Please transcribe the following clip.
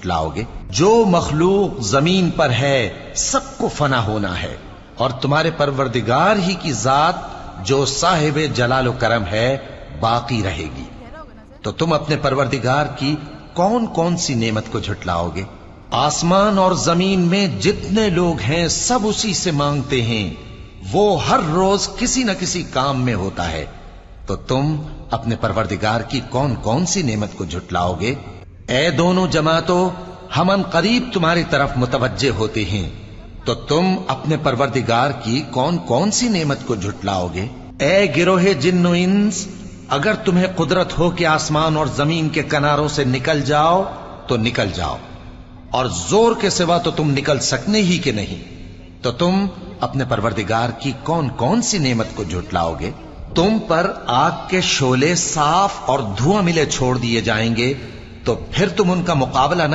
جھٹلاؤگے؟ جو مخلوق زمین پر ہے سب کو فنا ہونا ہے، اور تمہارے پروردگار ہی کی ذات جو صاحب جلال و کرم ہے باقی رہے گی۔ تو تم اپنے پروردگار کی کون کون سی نعمت کو جھٹلاؤگے؟ آسمان اور زمین میں جتنے لوگ ہیں سب اسی سے مانگتے ہیں، وہ ہر روز کسی نہ کسی کام میں ہوتا ہے، تو تم اپنے پروردگار کی کون کون سی نعمت کو جھٹلاؤگے؟ اے دونوں جماعتوں، ہم ان قریب تمہاری طرف متوجہ ہوتے ہیں، تو تم اپنے پروردگار کی کون کون سی نعمت کو جھٹلاؤگے؟ اے گروہ جن و انس، اگر تمہیں قدرت ہو کہ آسمان اور زمین کے کناروں سے نکل جاؤ تو نکل جاؤ، اور زور کے سوا تو تم نکل سکنے ہی کہ نہیں، تو تم اپنے پروردگار کی کون کون سی نعمت کو جھٹلاؤگے؟ تم پر آگ کے شعلے صاف اور دھواں ملے چھوڑ دیے جائیں گے، تو پھر تم ان کا مقابلہ نہ